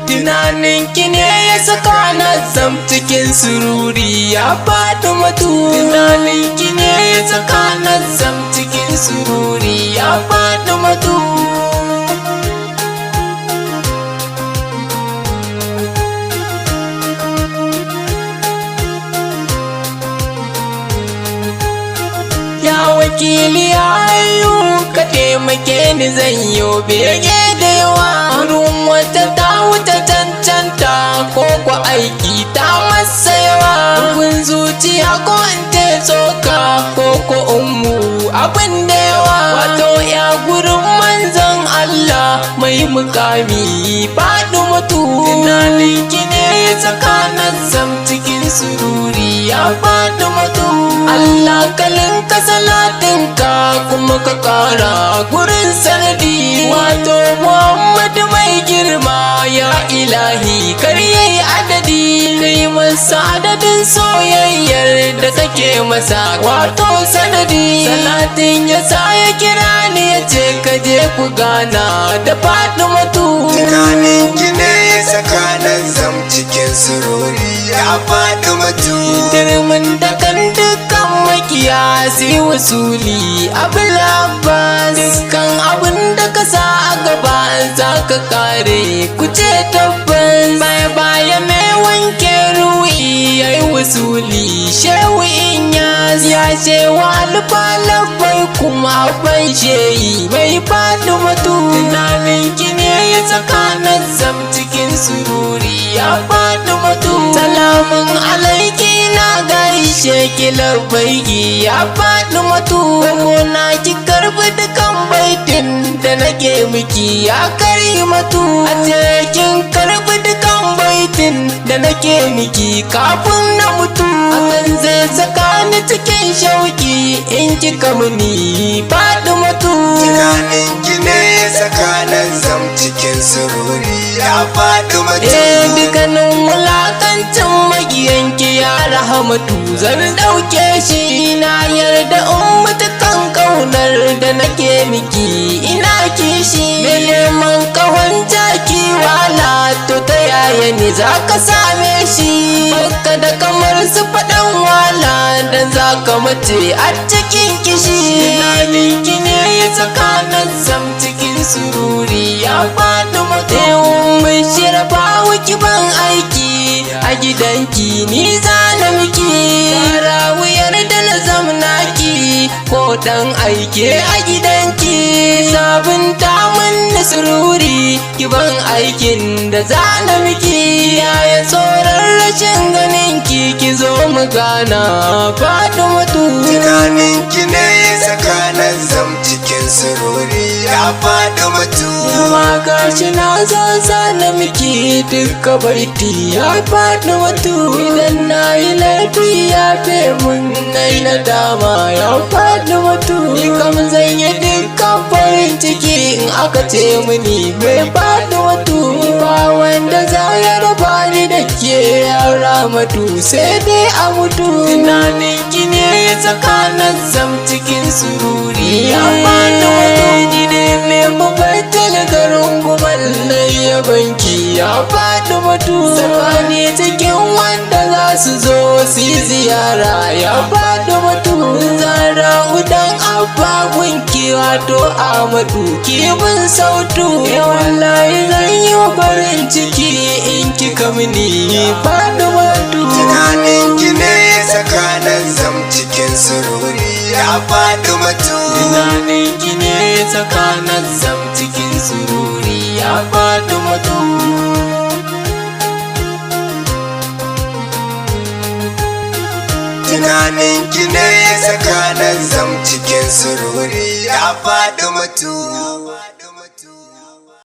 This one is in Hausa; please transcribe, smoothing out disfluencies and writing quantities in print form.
Tunaninki ne ya saka na zam cikin sururi ya faɗi matu. Tunaninki ne ya saka na zam cikin sururi ya faɗi matu. Ya wakili ayyu ka taimake ni zan yi bege da yawa. Wurin wata ta wuta cancanta ko kwa aiki ta masa yawa. Bugun zuciya ko in te tsoka ko ko ummu abin da yawa. Wato ya gurin manzon Allah mai mukami faɗi mutu. Tunaninki ne ya saka na zam cikin sururi ya faɗi mutu. Allah kalin ka salatinka kuma ka kara gurin sanadi. Wato Muhammadu mai girma ya ilahi kar yayi adadi. Kai masa adadin soyayyar da kake masa wato sanadi. Salatin ya sa ya kira ni ya ce ka je ku gana da Fatimatu. Tunaninki ne ya saka na zam cikin sururi ya Fatimatu. Turmin da kan dukkan makiya sai wasuli abul abbas. Dukkan abin da ka sa a gaba za ka kare kuce tabbas. Baya baya mai wanke ruhi yayi wasuli shehu inyas. Ya shewa alfalafai kuma ban shehi mai Fatimatu. Tunaninki ne ya saka na zam cikin sururi ya Fatimatu. Salamun alaiki na gaishe ki labbaiki ya Fatimatu. Gona ki karbi dukan baitin da nake miki ya Karimatu. A cikin karbi dukan baitin da nake miki kafin na mutu. Hakan zai saka ni cikin shauki in kika mini Fatimatu. Tunaninki ne ya saka na zam cikin sururi ya Fatimatu. Dukkanin wulakancin magiyanki ya Rahamatu zan ɗauke shi. Na yarda ummatukan ƙaunar da nake miki ina kishi. Mai neman ƙahon jaki wala to ta yaya ne za ka same shi. Baka da kamar su faɗan wala dan za ka mace a cikin kishi. Tunaninki ne ya saka na zam cikin sururi ya Fatimatu. Mai shirfa wuki ban aiki a gidanki ni zana miki. Yara wuyar da na zamnaki ko dan aike a gidanki. Sabunta mun na sururi ki ban aikin da zana miki. Yaya tsoron rashin ganinki ki zo mu gana Fatimatu. Tunaninki ne ya saka na zam cikin sururi ya Fatimatu. Yawa gashi na zo zana miki duka baiti ya Fatimatu. Idan na yi laifi ya fe mun nai na dama ya Fatimatu. Ni kam zan yi dukkan farin ciki in aka ce mini mai Fatimatu. Ba wanda za ya raba ni da ke ya Ramatu sai dai a mutu. Tunaninki ne ya saka na zam cikin sururi ya Fatimatu. Ni ne mai mabartal garin gumallai ya banki ya Fatimatu. Tsakani cikin wanda za su zo su yi ziyara ya Fatimatu. Zara udan abba gunki wato Ahmadu kibin sautu. Wallahi zan yi farin ciki in kika mini Fatimatu. Tunaninki ne ya saka na zam cikin sururi ya Fatimatu. Tunaninki ne ya saka na zam cikin sururi ya Fatimatu. Tunaninki ne ya saka na zam cikin sururi ya Fatimatu.